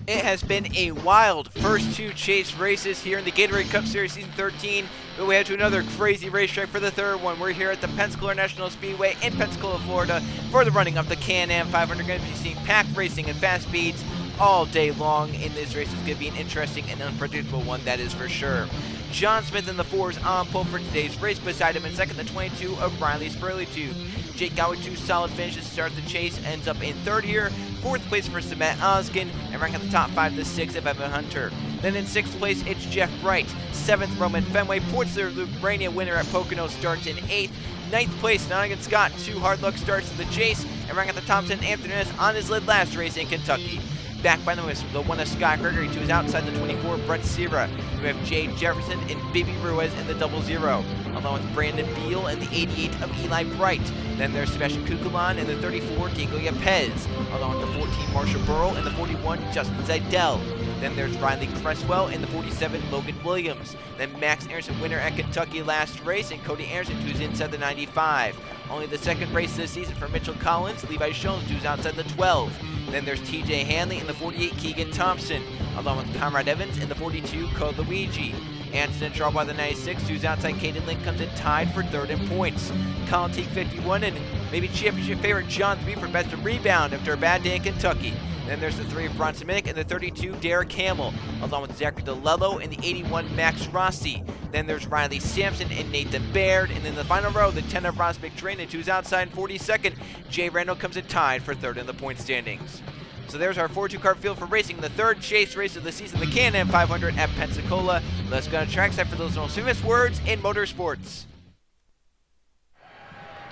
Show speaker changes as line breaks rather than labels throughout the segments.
It has been a wild first two chase races here in the Gatorade Cup Series Season 13, but we head to another crazy racetrack for the third one. We're here at the Pensacola National Speedway in Pensacola, Florida for the running of the Can-Am 500. Going to be seeing packed racing and fast speeds all day long in this race. It's going to be an interesting and unpredictable one, that is for sure. John Smith in the 4s on pole for today's race. Beside him in second, the 22 of Riley Spurley-Tube. Jake Gowie, 2 solid finishes to start the chase, ends up in third here. Fourth place for Samet Oskin, and rank at the top 5 the 6 of Evan Hunter. Then in sixth place, it's Jeff Wright. Seventh, Roman Fenway. Points leader Luke Rainier, winner at Pocono, starts in eighth. Ninth place, Nottingham Scott, 2 hard luck starts to the chase, and rank at the top 10 Anthony Ness on his led last race in Kentucky. Back by the whistle, the 1 of Scott Gregory, to his outside, the 24, Brett Sierra. We have Jay Jefferson and Bibi Ruiz in the 00, along with Brandon Beal and the 88 of Eli Bright. Then there's Sebastian Kukulan and the 34, Diego Yepez, along with the 14, Marshall Burrow, and the 41, Justin Zidell. Then there's Riley Cresswell in the 47, Logan Williams. Then Max Anderson, winner at Kentucky last race, and Cody Anderson, who's inside the 95. Only the second race this season for Mitchell Collins, Levi Jones, who's outside the 12. Then there's TJ Hanley in the 48, Keegan Thompson, along with Conrad Evans in the 42, Code Luigi. Anderson and Charles by the 96, who's outside Caden Link, comes in tied for third in points. Colin Teague 51, and maybe championship favorite John 3 for best of rebound after a bad day in Kentucky. Then there's the 3 of Bronson Minnick and the 32, Derek Hamill, along with Zachary DeLello and the 81, Max Rossi. Then there's Riley Sampson and Nathan Baird. And in the final row, the 10 of Ross McTrain, and who's outside 42nd, Jay Randall comes in tied for third in the point standings. So there's our 4-2 car field for racing the third chase race of the season, the Can-Am 500 at Pensacola. Let's go to trackside for those most famous words in motorsports.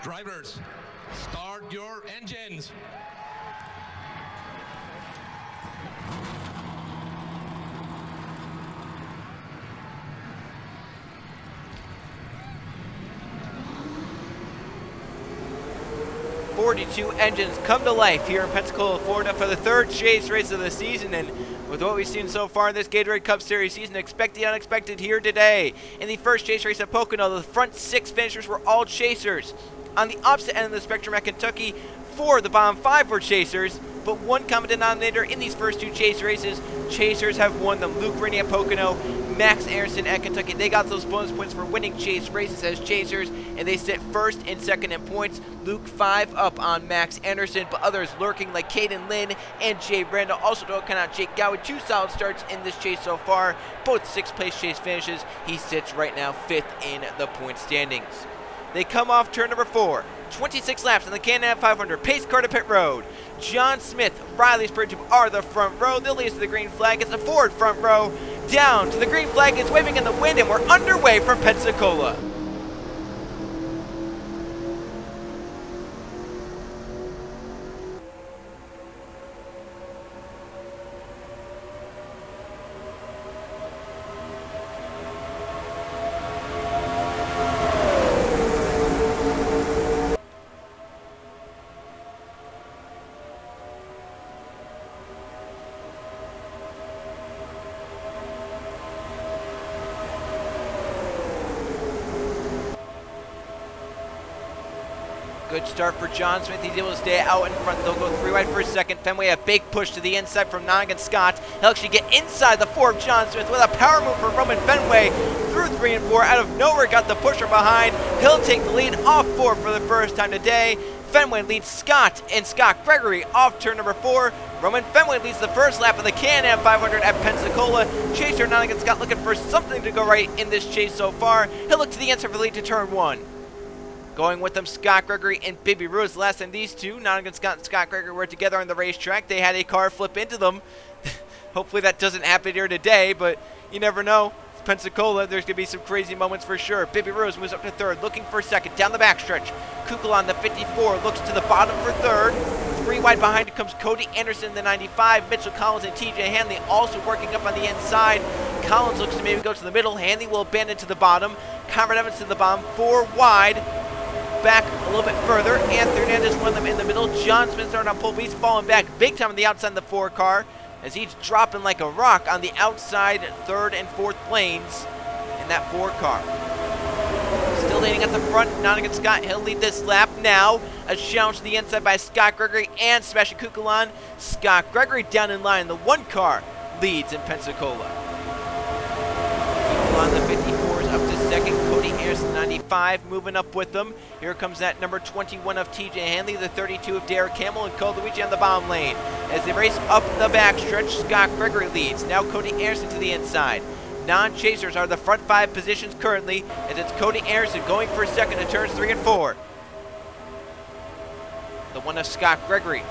Drivers, start your engines.
'42 engines come to life here in Pensacola, Florida for the third chase race of the season, and with what we've seen so far in this Gatorade Cup Series season, expect the unexpected here today. In the first chase race at Pocono, the front 6 finishers were all chasers. On the opposite end of the spectrum at Kentucky, 4 of the bottom 5 were chasers, but one common denominator in these first 2 chase races, chasers have won them. Luke Rainey at Pocono, Max Anderson at Kentucky, they got those bonus points for winning chase races as chasers, and they sit first and second in points. Luke 5 up on Max Anderson, but others lurking like Caden Lynn and Jay Randall. Also don't count out Jake Gowie, 2 solid starts in this chase so far, both 6th place chase finishes. He sits right now 5th in the point standings. They come off turn number 4. 26 laps on the Can-Am 500, pace car to pit road. John Smith, Riley Spurley-Tube are the front row. They'll lead us to the green flag. It's the Ford front row. Down to the green flag. It's waving in the wind, and we're underway from Pensacola. Good start for John Smith. He's able to stay out in front. They'll go 3 wide for a second. Fenway, a big push to the inside from Nottingham Scott. He'll actually get inside the 4 of John Smith with a power move for Roman Fenway. Through 3 and 4. Out of nowhere, got the pusher behind. He'll take the lead off 4 for the first time today. Fenway leads Scott and Scott Gregory off turn number 4. Roman Fenway leads the first lap of the Can-Am 500 at Pensacola. Chaser Nottingham Scott looking for something to go right in this chase so far. He'll look to the inside for the lead to turn 1. Going with them, Scott Gregory and Bibi Ruiz. Last time these two, Nottingham Scott and Scott Gregory, were together on the racetrack, they had a car flip into them. Hopefully that doesn't happen here today, but you never know. It's Pensacola, there's going to be some crazy moments for sure. Bibi Ruiz moves up to third, looking for second. Down the backstretch, Kukulon, the 54, looks to the bottom for third. 3 wide behind comes Cody Anderson, the 95. Mitchell Collins and TJ Hanley also working up on the inside. Collins looks to maybe go to the middle. Hanley will abandon to the bottom. Conrad Evans to the bottom, 4 wide. Back a little bit further. Anthony Hernandez won them in the middle. John Smith started on pole, but he's falling back big time on the outside of the 4 car as he's dropping like a rock on the outside 3rd and 4th lanes in that 4 car. Still leading at the front. Nottingham Scott, he'll lead this lap now. A challenge to the inside by Scott Gregory and Sebastian Kukulan. Scott Gregory down in line. The one car leads in Pensacola. Kukulan, the 54s, up to second. Cody Anderson, 95, moving up with them. Here comes that number 21 of TJ Hanley, the 32 of Derek Campbell, and Cole Luigi on the bottom lane. As they race up the backstretch, Scott Gregory leads. Now Cody Anderson to the inside. Non-chasers are the front 5 positions currently, as it's Cody Anderson going for a second to turns 3 and 4. The one of Scott Gregory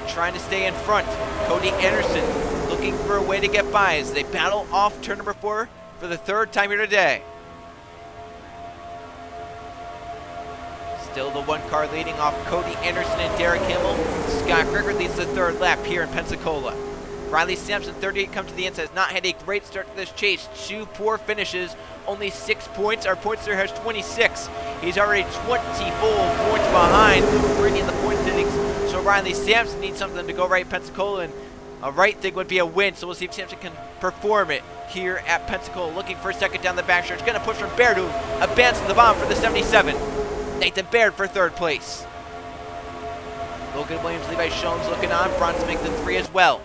trying to stay in front. Cody Anderson looking for a way to get by as they battle off turn number 4 for the 3rd time here today. Still the one car leading off Cody Anderson and Derek Campbell. Scott Gregory leads the 3rd lap here in Pensacola. Riley Sampson, 38, comes to the end, has not had a great start to this chase. 2 poor finishes, only 6 points. Our points there has 26. He's already 20 full points behind Luke Brady in the point standings. So Riley Sampson needs something to go right in Pensacola, and a right thing would be a win. So we'll see if Sampson can perform it here at Pensacola. Looking for a second down the backstretch. Going to push from Baird, who advances the bomb for the 77. Nathan Baird for 3rd place. Logan Williams, Levi Shones looking on. Bronson make the 3 as well.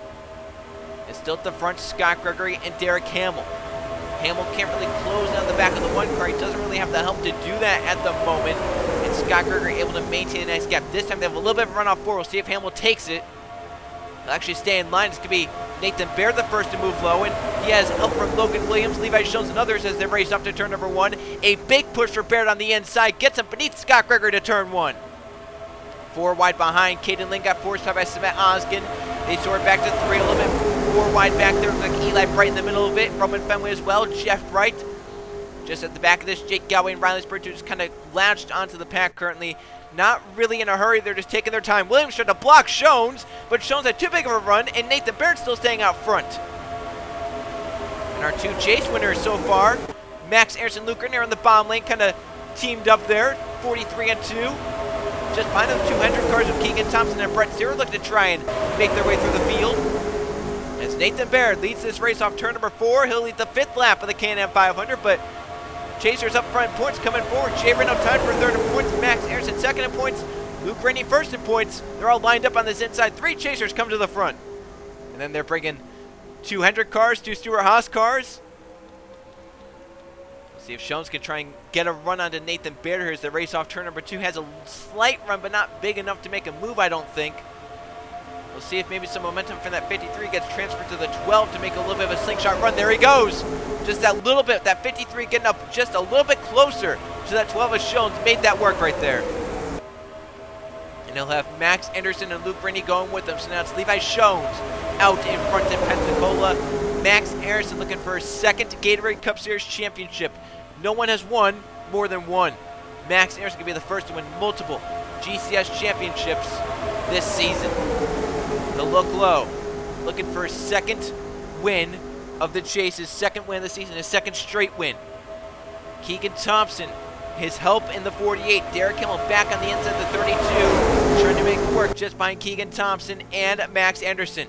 And still at the front, Scott Gregory and Derek Hamill. Hamill can't really close down the back of the one car. He doesn't really have the help to do that at the moment. And Scott Gregory able to maintain a nice gap. This time they have a little bit of a runoff forward. We'll see if Hamill takes it. He'll actually stay in line. This could be Nathan Baird the first to move low. And he has help from Logan Williams, Levi Shones, and others as they race off to turn number 1. A big push for Baird on the inside. Gets him beneath Scott Gregory to turn 1. 4 wide behind. Caden Lynn got forced by Samet Oskin. They soared back to 3, a little bit 4 wide back there. Looks like Eli Bright in the middle of it. Roman Fenway as well. Jeff Bright just at the back of this. Jake Galway and Riley Spurgeon just kind of latched onto the pack currently. Not really in a hurry. They're just taking their time. Williams tried to block Shones, but Shones had too big of a run, and Nathan Baird still staying out front. And our 2 chase winners so far, Max Anderson, Luke Grenier on the bottom lane, kind of teamed up there, 43 and 2. Just behind them, 200 cars with Keegan Thompson and Brett Sear look to try and make their way through the field. As Nathan Baird leads this race off turn number 4, he'll lead the 5th lap of the Can-Am 500, but chasers up front, points coming forward. Jay Reno tied for 3rd in points, Max Anderson 2nd in points, Luke Rennie 1st in points. They're all lined up on this inside. 3 chasers come to the front. And then they're bringing 200 cars, 2 Stuart Haas cars. See if Shones can try and get a run onto Nathan Baird here as the race off turn number 2. Has a slight run, but not big enough to make a move, I don't think. We'll see if maybe some momentum from that 53 gets transferred to the 12 to make a little bit of a slingshot run. There he goes. Just that little bit, that 53 getting up just a little bit closer to that 12 of Shones. Made that work right there. And he'll have Max Anderson and Luke Rennie going with them. So now it's Levi Shones out in front in Pensacola. Max Anderson looking for his 2nd Gatorade Cup Series championship. No one has won more than 1. Max Anderson can be the first to win multiple GCS championships this season. He'll look low, looking for his 2nd win of the chase, his 2nd win of the season, his 2nd straight win. Keegan Thompson, his help in the 48. Derek Kimmel back on the inside of the 32, trying to make it work just behind Keegan Thompson and Max Anderson.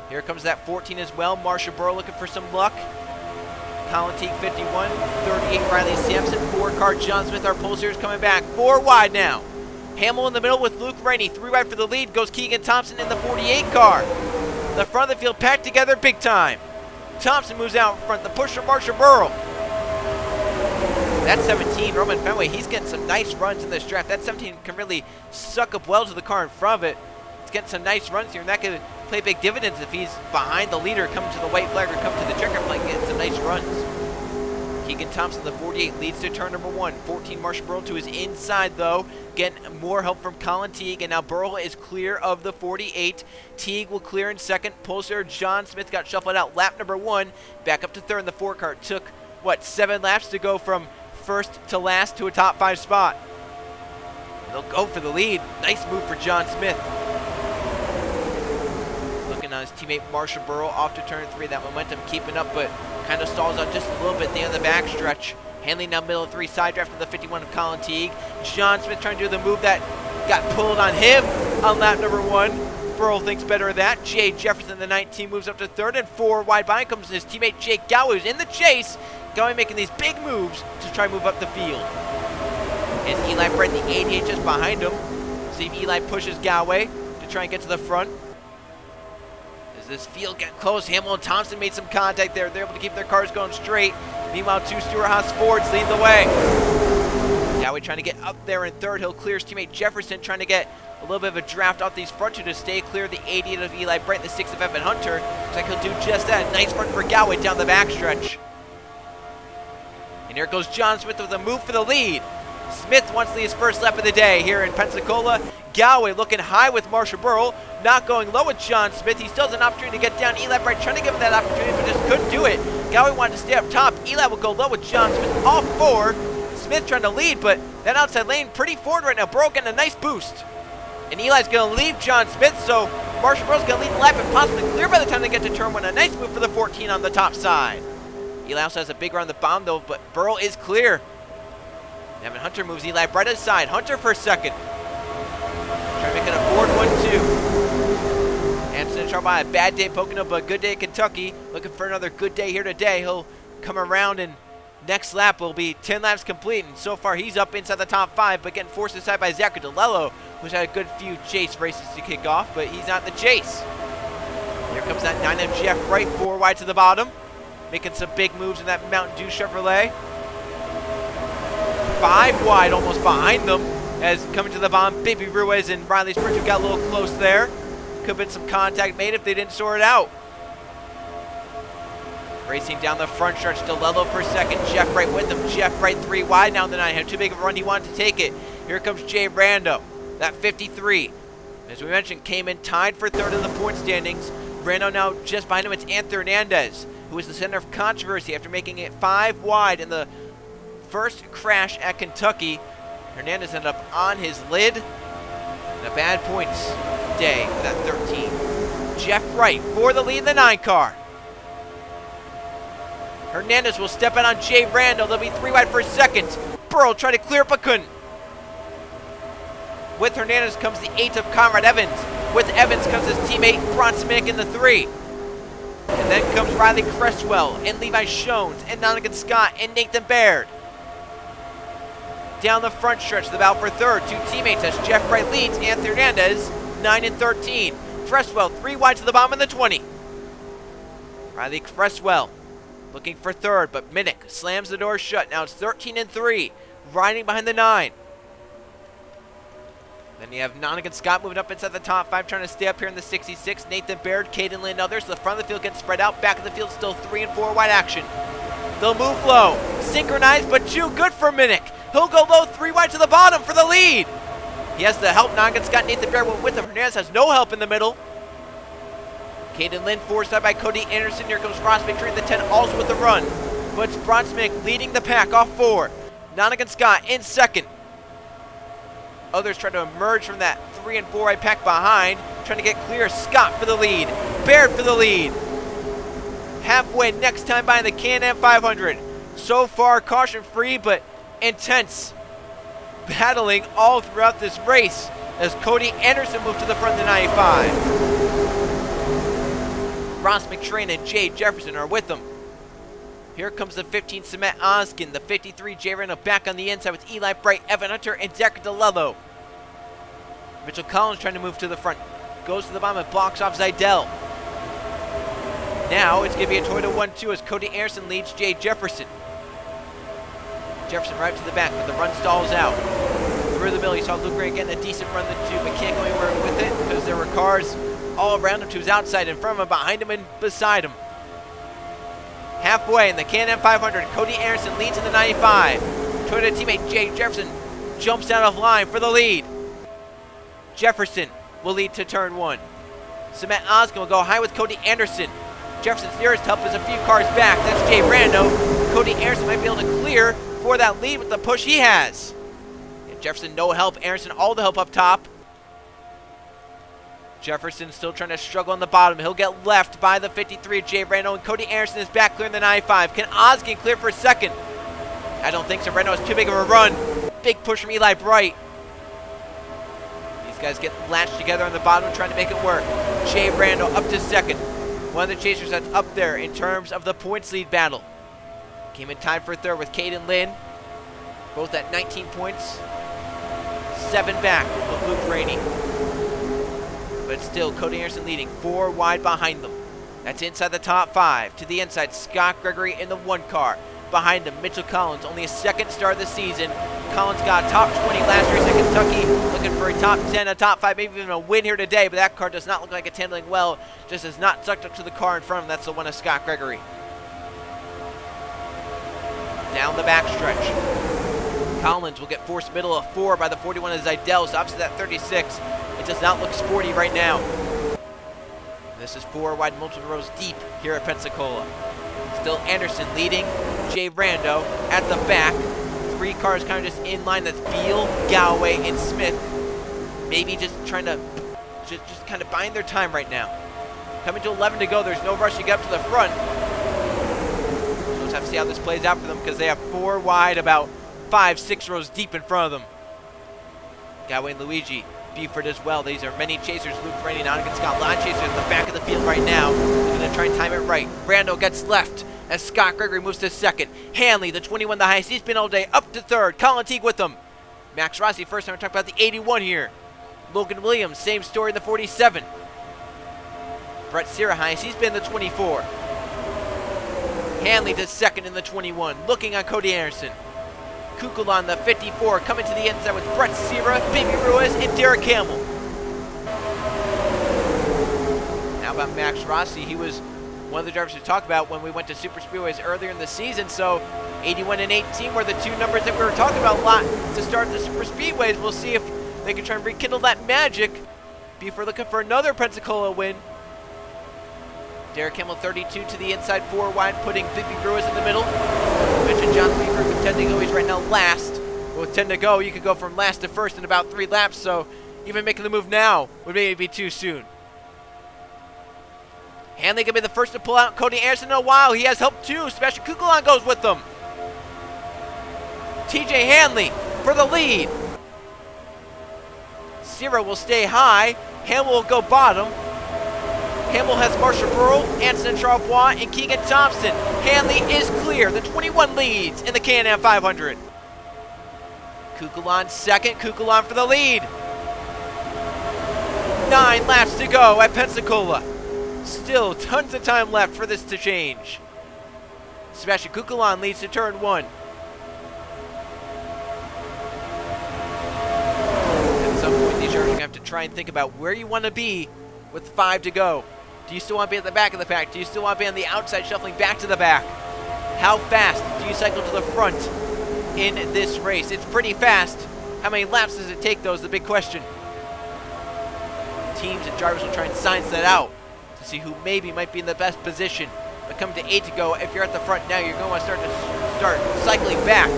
Here comes that 14 as well. Marsha Burrow looking for some luck. Colin Teague 51, 38 Riley Sampson, 4-car John Smith, our pole series coming back. 4 wide now. Hamill in the middle with Luke Rennie. 3 wide for the lead goes Keegan Thompson in the 48 car. The front of the field packed together big time. Thompson moves out in front. The push from Marsha Burrow. That 17, Roman Fenway, he's getting some nice runs in this draft. That 17 can really suck up well to the car in front of it. It's getting some nice runs here, and that could play big dividends if he's behind the leader, coming to the white flag or coming to the checker flag, getting some nice runs. Keegan Thompson, the 48, leads to turn number 1. 14, Marsha Burrow to his inside, though. Getting more help from Colin Teague, and now Burrow is clear of the 48. Teague will clear in 2nd. Poster John Smith got shuffled out. Lap number 1, back up to 3rd in the 4-car. Took, 7 laps to go from 1st to last to a top 5 spot. They'll go for the lead. Nice move for John Smith. Looking on his teammate Marsha Burrow off to turn 3. That momentum keeping up, but kind of stalls out just a little bit at the end of the backstretch. Handling down middle of 3, side draft to the 51 of Colin Teague. John Smith trying to do the move that got pulled on him on lap number 1. Burrow thinks better of that. Jay Jefferson, the 19, moves up to 3rd, and 4 wide behind comes his teammate Jake Gow, who's in the chase. Galway making these big moves to try and move up the field. Is Eli Brett, the 88, just behind him. See if Eli pushes Galway to try and get to the front. As this field get close, Hamill and Thompson made some contact there. They're able to keep their cars going straight. Meanwhile, two Stewart-Haas Fords lead the way. Galway trying to get up there in third. He'll clear his teammate Jefferson, trying to get a little bit of a draft off these front two to stay clear of the 88 of Eli Brett, the 6 of Evan Hunter. Looks like he'll do just that. Nice front for Galway down the backstretch. And here goes John Smith with a move for the lead. Smith wants to lead his first lap of the day here in Pensacola. Galway looking high with Marshall Burrell, not going low with John Smith. He still has an opportunity to get down. Eli Brett trying to give him that opportunity, but just couldn't do it. Galway wanted to stay up top. Eli will go low with John Smith off 4. Smith trying to lead, but that outside lane pretty forward right now. Burrell getting a nice boost. And Eli's going to leave John Smith, so Marshall Burrell's going to lead the lap and possibly clear by the time they get to turn 1. A nice move for the 14 on the top side. Eli also has a big around the bomb though, but Burrell is clear. Evan Hunter moves Eli Brett aside. Hunter for second. Trying to make it a 4-1-2. Anderson and Charles by a bad day Pocono, but a good day at Kentucky. Looking for another good day here today. He'll come around and next lap will be 10 laps complete. And so far he's up inside the top 5, but getting forced aside by Zachary DeLello, who's had a good few chase races to kick off, but he's not in the chase. Here comes that 9 of Jeff Bright, 4 wide to the bottom. Making some big moves in that Mountain Dew Chevrolet. 5 wide almost behind them as coming to the bottom. Baby Ruiz and Riley Sprinter got a little close there. Could have been some contact made if they didn't sort it out. Racing down the front stretch, DeLello for second. Jeff Bright with him. Jeff Bright 3 wide now in the 9. Had too big of a run. He wanted to take it. Here comes Jay Rando, that 53. As we mentioned, came in tied for third in the point standings. Rando now just behind him. It's Anthony Hernandez, who was the center of controversy after making it 5 wide in the first crash at Kentucky. Hernandez ended up on his lid. And a bad points day for that 13. Jeff Bright for the lead in the 9 car. Hernandez will step out on Jay Randall. They'll be 3 wide for second. Burrell tried to clear it but couldn't. With Hernandez comes the 8 of Conrad Evans. With Evans comes his teammate Bronson Mick in the 3. And then comes Riley Cresswell and Levi Shones and Nonigan Scott and Nathan Baird. Down the front stretch, the battle for third. 2 teammates as Jeff Bright leads Anthony Hernandez, 9 and 13. Cresswell 3 wide to the bottom in the 20. Riley Cresswell looking for third, but Minnick slams the door shut. Now it's 13 and 3, riding behind the 9. Then you have Nonigan Scott moving up inside the top 5, trying to stay up here in the 66. Nathan Baird, Caden Lynn, others. The front of the field gets spread out. Back of the field still 3 and 4 wide action. They'll move low. Synchronized, but too good for Minnick. He'll go low 3 wide to the bottom for the lead. He has the help. Nonigan Scott, Nathan Baird went with him. Hernandez has no help in the middle. Caden Lynn forced out by Cody Anderson. Here comes Ross McTree in the 10, also with the run. But it's Bronson Mick leading the pack off 4. Nonigan Scott in second. Others try to emerge from that 3 and 4 wide pack behind, trying to get clear. Scott for the lead. Baird for the lead. Halfway next time by in the Can-Am 500. So far caution free, but intense battling all throughout this race as Cody Anderson moved to the front of the 95. Ross McTrain and Jay Jefferson are with them. Here comes the 15, Cement Oskin. The 53, Jay Randall back on the inside with Eli Bright, Evan Hunter, and Zachary DeLello. Mitchell Collins trying to move to the front. Goes to the bottom and blocks off Zidell. Now it's going to be a Toyota 1-2 as Cody Anderson leads Jay Jefferson. Jefferson right to the back, but the run stalls out. Through the middle, you saw Luke Gray getting a decent run the 2, but can't go anywhere with it because there were cars all around him to his outside, in front of him, behind him, and beside him. Halfway in the Can-Am 500, Cody Anderson leads in the 95. Toyota teammate Jay Jefferson jumps out of line for the lead. Jefferson will lead to turn 1. Cement Oskin will go high with Cody Anderson. Jefferson's nearest help is a few cars back. That's Jay Rando. Cody Anderson might be able to clear for that lead with the push he has. And Jefferson no help. Anderson all the help up top. Jefferson still trying to struggle on the bottom. He'll get left by the 53 Jay Rando, and Cody Anderson is back clearing the 95. Can Oskin clear for second? I don't think so. Rando has too big of a run. Big push from Eli Bright. These guys get latched together on the bottom trying to make it work. Jay Rando up to second. One of the chasers that's up there in terms of the points lead battle. Came in tied for third with Cade and Lynn, both at 19 points. 7 back of Luke Rainey. But still, Cody Anderson leading, 4 wide behind them. That's inside the top 5. To the inside, Scott Gregory in the 1 car. Behind him, Mitchell Collins, only a second start of the season. Collins got top 20 last race at Kentucky, looking for a top 10, a top 5, maybe even a win here today, but that car does not look like it's handling well, just has not sucked up to the car in front of him. That's the one of Scott Gregory. Down the backstretch. Collins will get forced middle of 4 by the 41 of Zidell, so obviously that 36, it does not look sporty right now. This is 4 wide, multiple rows deep here at Pensacola. Still Anderson leading, Jay Rando at the back. 3 cars kind of just in line. That's Beal, Galloway, and Smith. Maybe just trying to just kind of buying their time right now. Coming to 11 to go. There's no rush to get up to the front. We'll just have to see how this plays out for them because they have 4 wide, about 5, 6 rows deep in front of them. Galloway and Luigi. Buford as well. These are many chasers. Luke Rainey, Nottingham Scott, line chasers at the back of the field right now. They're going to try and time it right. Brando gets left as Scott Gregory moves to second. Hanley, the 21, the highest he's been all day, up to third. Colin Teague with them. Max Rossi, first time we're talking about the 81 here. Logan Williams, same story in the 47. Brett Sierra, highest he's been the 24. Hanley to second in the 21. Looking on Cody Anderson. Kukulon, the 54, coming to the inside with Brett Sierra, Baby Ruiz, and Derek Campbell. Now about Max Rossi, he was one of the drivers to talk about when we went to super speedways earlier in the season, so 81 and 18 were the 2 numbers that we were talking about a lot to start the super speedways. We'll see if they can try and rekindle that magic before looking for another Pensacola win. Derek Campbell 32 to the inside, 4 wide, putting Baby Ruiz in the middle. Mentioned John Buford with 10 to go. He's right now last. But with 10 to go, you could go from last to first in about 3 laps, so even making the move now would maybe be too soon. Hanley going to be the first to pull out Cody Anderson in a while. He has help too. Sebastian Kukulon goes with them. TJ Hanley for the lead. Sierra will stay high. Hamill will go bottom. Hamill has Marshall Burrell, Anson Charbois, and Keegan Thompson. Hanley is clear. The 21 leads in the Can-Am 500. Kukulon second. Kukulon for the lead. 9 laps to go at Pensacola. Still tons of time left for this to change. Sebastian Kukulon leads to turn 1. At some point, these drivers are going to have to try and think about where you want to be with 5 to go. Do you still want to be at the back of the pack? Do you still want to be on the outside, shuffling back to the back? How fast do you cycle to the front in this race? It's pretty fast. How many laps does it take, though, is the big question. Teams and drivers will try and science that out to see who maybe might be in the best position. But come to 8 to go, if you're at the front now, you're going to want to start cycling back.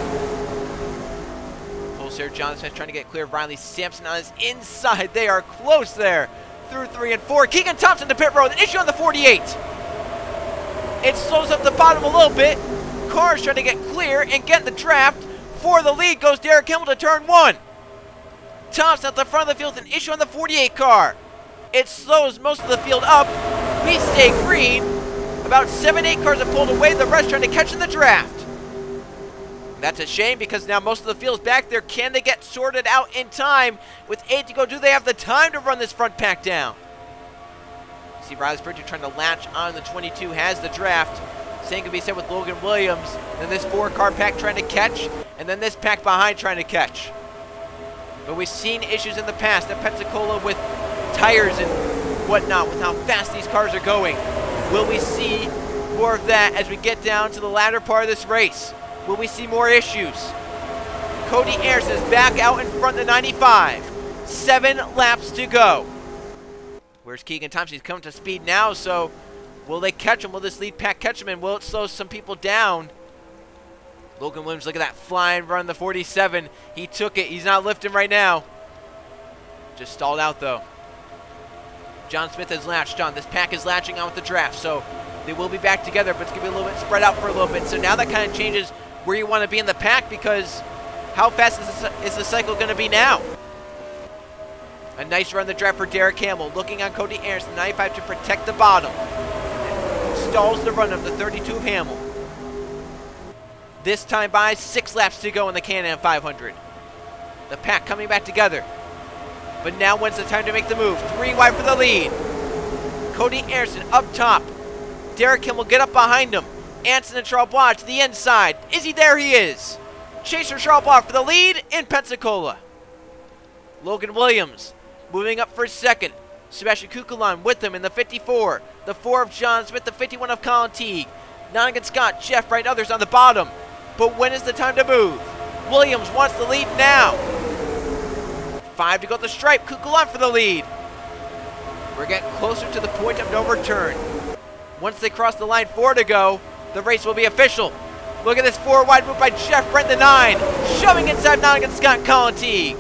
Pulls here, John Smith trying to get clear of Riley Sampson on his inside. They are close there. Through 3 and 4. Keegan Thompson to pit road. An issue on the 48. It slows up the bottom a little bit. Cars trying to get clear and get in the draft. For the lead goes Derek Campbell to turn 1. Thompson at the front of the field with an issue on the 48 car. It slows most of the field up. We stay green. About 7-8 cars have pulled away. The rest trying to catch in the draft. That's a shame because now most of the field's back there. Can they get sorted out in time? With 8 to go, do they have the time to run this front pack down? See Riley Spurgeon trying to latch on. The 22 has the draft. Same can be said with Logan Williams. Then this 4-car pack trying to catch. And then this pack behind trying to catch. But we've seen issues in the past at Pensacola with tires and whatnot, with how fast these cars are going. Will we see more of that as we get down to the latter part of this race? Will we see more issues? Cody Anderson is back out in front of the 95. 7 laps to go. Where's Keegan Thompson? He's coming to speed now, so will they catch him? Will this lead pack catch him, and will it slow some people down? Logan Williams, look at that flying run, the 47. He took it. He's not lifting right now. Just stalled out, though. John Smith has latched on. This pack is latching on with the draft, so they will be back together, but it's going to be a little bit spread out for a little bit. So now that kind of changes where you want to be in the pack, because how fast is the cycle going to be now? A nice run the draft for Derek Campbell. Looking on Cody Anderson, 95 to protect the bottom. Stalls the run of the 32 of Hamill. This time by 6 laps to go in the Can-Am 500. The pack coming back together. But now when's the time to make the move? 3 wide for the lead. Cody Anderson up top. Derek Kim will get up behind him. Anson and Charles to the inside. Is he there? He is. Chaser Charles for the lead in Pensacola. Logan Williams moving up for second. Sebastian Kukulan with him in the 54. The 4 of John Smith, the 51 of Colin Teague. Nonigan Scott, Jeff Bright, others on the bottom. But when is the time to move? Williams wants the lead now. 5 to go at the stripe. Kukulan for the lead. We're getting closer to the point of no return. Once they cross the line, 4 to go, the race will be official. Look at this 4 wide move by Jeff Brent, the 9. Shoving inside Nonigan Scott and Colin Teague.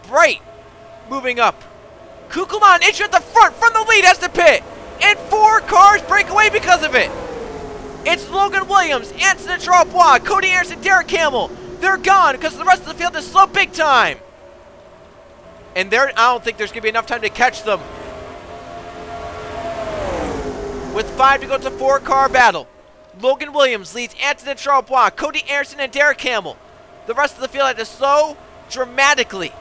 Bright moving up. Kukulan inch at the front from the lead, has to pit. And 4 cars break away because of it. It's Logan Williams, Anson and Charles, Cody Anderson, Derek Hamill. They're gone because the rest of the field is slow big time. And I don't think there's going to be enough time to catch them. With 5 to go, it's a 4-car battle. Logan Williams leads Anson and Charles, Cody Anderson and Derek Hamill. The rest of the field had to slow dramatically.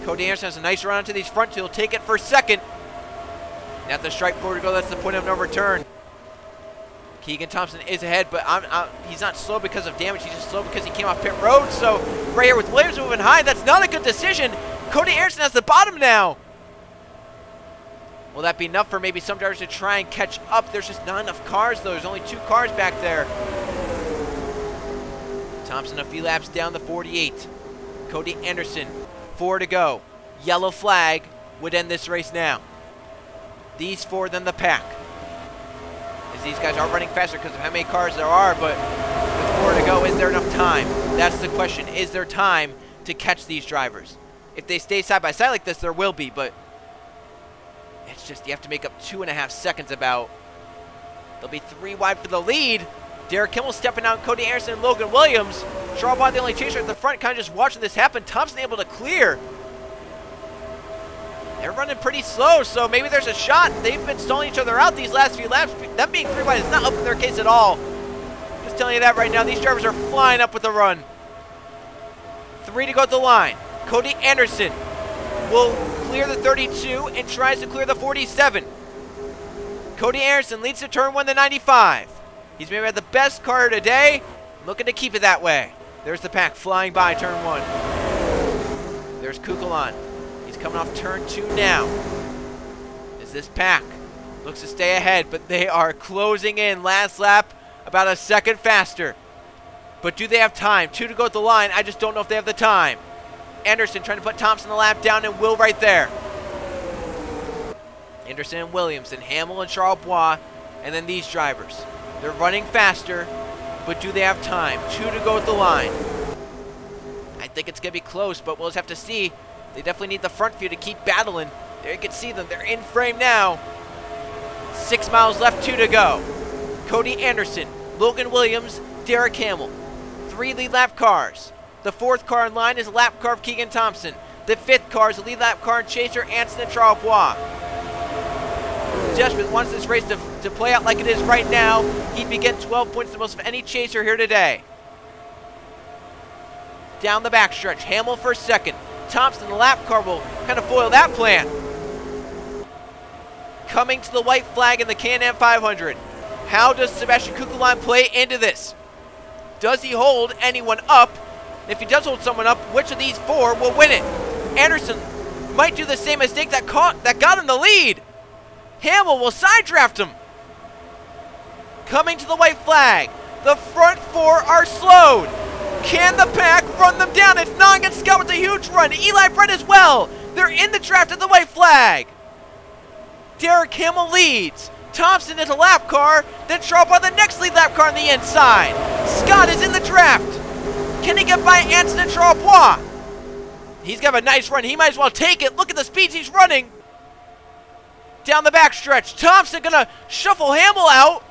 Cody Anderson has a nice run onto these front two. He'll take it for second. And at the stripe, 4 to go, that's the point of no return. Keegan Thompson is ahead, but he's not slow because of damage. He's just slow because he came off pit road. So right here with Williams moving high, that's not a good decision. Cody Anderson has the bottom now. Will that be enough for maybe some drivers to try and catch up? There's just not enough cars, though. There's only 2 cars back there. Thompson a few laps down the 48. Cody Anderson, 4 to go. Yellow flag would end this race now. These 4, then the pack. As these guys are running faster because of how many cars there are, but with 4 to go, is there enough time? That's the question. Is there time to catch these drivers? If they stay side by side like this, there will be, but it's just you have to make up 2.5 seconds about. They'll be 3 wide for the lead. Derek Kimmel stepping out, Cody Anderson and Logan Williams. Charles the only chaser at the front, kind of just watching this happen. Thompson able to clear. They're running pretty slow, so maybe there's a shot. They've been stalling each other out these last few laps. Them being 3 wide is not helping their case at all. Just telling you that right now. These drivers are flying up with the run. 3 to go at the line. Cody Anderson will clear the 32 and tries to clear the 47. Cody Anderson leads to turn 1, the 95. He's maybe had the best car today. Looking to keep it that way. There's the pack flying by turn 1. There's Kukulan. He's coming off turn 2 now. As this pack looks to stay ahead, but they are closing in. Last lap, about a second faster. But do they have time? 2 to go at the line. I just don't know if they have the time. Anderson trying to put Thompson the lap down, and Will right there. Anderson and Williams, and Hamill and Charles, and then these drivers. They're running faster, but do they have time? 2 to go at the line. I think it's going to be close, but we'll just have to see. They definitely need the front few to keep battling. There you can see them. They're in frame now. 6 miles left, 2 to go. Cody Anderson, Logan Williams, Derek Hamill. 3 lead lap cars. The 4th car in line is a lap car of Keegan Thompson. The 5th car is a lead lap car in Chaser, Anson and Charles. Jeshman wants this race to play out like it is right now. He'd be getting 12 points, the most of any chaser here today. Down the backstretch, Hamill for second. Thompson, the lap car, will kind of foil that plan. Coming to the white flag in the Can-Am 500. How does Sebastian Kukulan play into this? Does he hold anyone up? If he does hold someone up, which of these 4 will win it? Anderson might do the same mistake that got him the lead. Hamill will side draft him. Coming to the white flag. The front 4 are slowed. Can the pack run them down? It's Nonigan Scott with a huge run. Eli Brett as well. They're in the draft at the white flag. Derek Hamill leads. Thompson is a lap car. Then Charles by the next lead lap car on the inside. Scott is in the draft. Can he get by Anson and Charles? He's got a nice run. He might as well take it. Look at the speeds he's running. Down the backstretch. Thompson gonna shuffle Hamill out.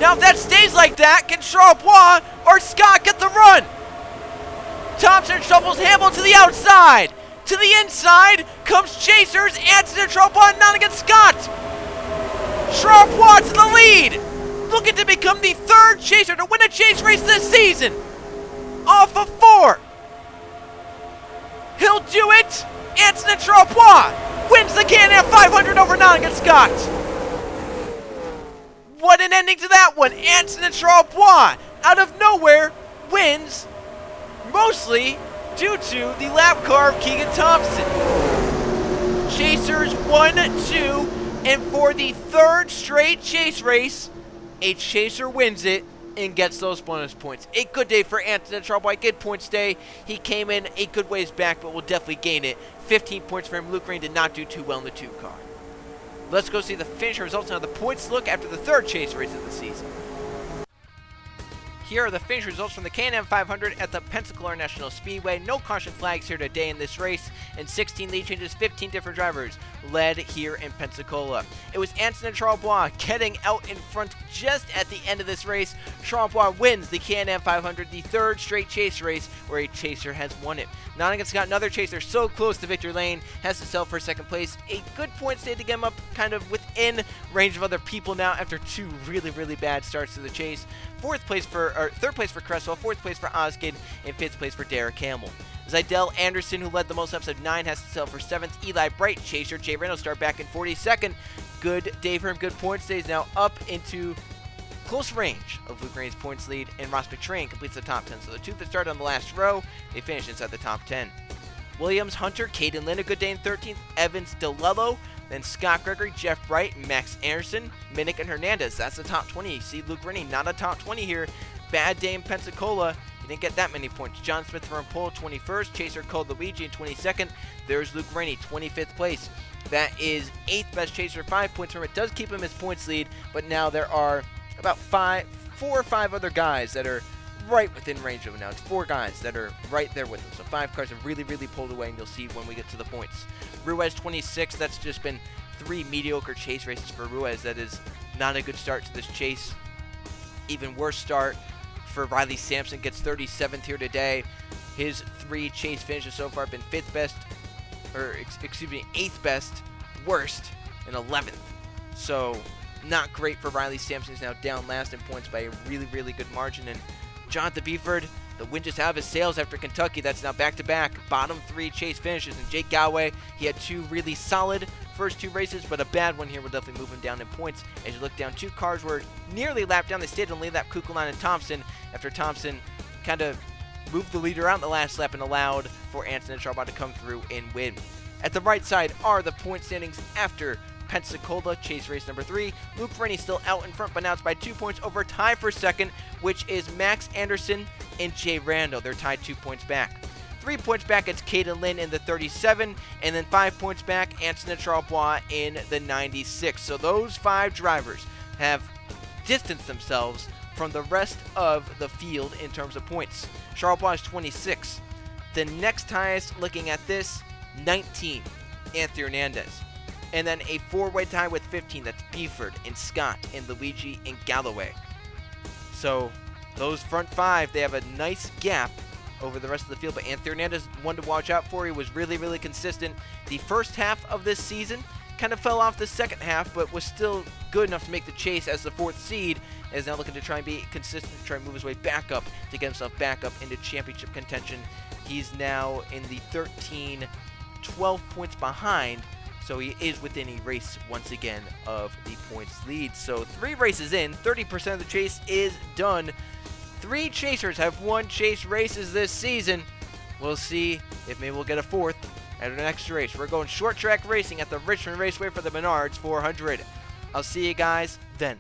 Now if that stays like that, can Charles or Scott get the run? Thompson shuffles Hamill to the outside. To the inside comes Chasers, Anson and Charles and Nonigan Scott. Charles to the lead, looking to become the third chaser to win a chase race this season. Off of 4. He'll do it. Antonin Charles wins the Can-Am 500 over Nottingham Scott. What an ending to that one. Antonin Charles, out of nowhere, wins, mostly due to the lap car of Keegan Thompson. Chasers 1, 2, and for the third straight chase race, a chaser wins it and gets those bonus points. A good day for Antonin Charles, good points day. He came in a good ways back, but will definitely gain it. 15 points for him. Luke Rain did not do too well in the 2 car. Let's go see the finish results and how the points look after the third chase race of the season. Here are the finish results from the Can-Am 500 at the Pensacola International Speedway. No caution flags here today in this race, and 16 lead changes, 15 different drivers led here in Pensacola. It was Antonin Charles getting out in front just at the end of this race. Charles wins the Can-Am 500, the third straight chase race where a chaser has won it. Nottingham Scott, another chaser so close to victory lane, has to settle for second place. A good point stay to get him up kind of within range of other people now after 2 really bad starts to the chase. Third place for Cresswell, 4th place for Osgood, and 5th place for Derek Hamill. Zydell Anderson, who led the most laps of 9, has to settle for 7th. Eli Bright, chaser Jay Reynolds, start back in 42nd. Good day for him, good point stays now up into close range of Luke Rain's points lead, and Ross McTrain completes the top 10. So the 2 that started on the last row, they finished inside the top 10. Williams, Hunter, Caden Lynn, a good day in 13th. Evans, DeLello, then Scott Gregory, Jeff Bright, Max Anderson, Minnick, and Hernandez. That's the top 20. You see Luke Rennie, not a top 20 here. Bad day in Pensacola. He didn't get that many points. John Smith from pole, 21st. Chaser Cole Luigi in 22nd. There's Luke Rennie, 25th place. That is 8th best chaser, 5 points from him. It does keep him his points lead, but now there are about 4 or 5 other guys that are right within range of him now. It's 4 guys that are right there with him. So 5 cars have really pulled away, and you'll see when we get to the points. Ruiz 26. That's just been 3 mediocre chase races for Ruiz. That is not a good start to this chase. Even worse start for Riley Sampson. Gets 37th here today. His 3 chase finishes so far have been 5th best, or excuse me, 8th best, worst, and 11th. So not great for Riley Sampson. He's now down last in points by a really good margin. And Jonathan Beeford, the wind just out of his sails after Kentucky. That's now back-to-back bottom 3 chase finishes. And Jake Galway, he had 2 really solid first 2 races, but a bad one here will definitely move him down in points. As you look down, 2 cars were nearly lapped down. They stayed on the lead lap, Kukulon and Thompson, after Thompson kind of moved the leader out in the last lap and allowed for Antonin Charles to come through and win. At the right side are the point standings after Pensacola chase race number 3. Luke Rennie still out in front, but now it's by 2 points over tie for second, which is Max Anderson and Jay Randall. They're tied 2 points back. 3 points back, it's Caden Lynn in the 37, and then 5 points back, Antonin Charles in the 96. So those 5 drivers have distanced themselves from the rest of the field in terms of points. Charles is 26. The next highest, looking at this, 19, Anthony Hernandez. And then a 4-way tie with 15, that's Beeford and Scott and Luigi and Galloway. So those front 5, they have a nice gap over the rest of the field, but Anthony Hernandez, one to watch out for. He was really consistent the first half of this season. Kind of fell off the second half, but was still good enough to make the chase as the 4th seed. Is now looking to try and be consistent, to try and move his way back up to get himself back up into championship contention. He's now in the 13, 12 points behind, so he is within a race once again of the points lead. So 3 races in, 30% of the chase is done. 3 chasers have won chase races this season. We'll see if maybe we'll get a 4th at the next race. We're going short track racing at the Richmond Raceway for the Menards 400. I'll see you guys then.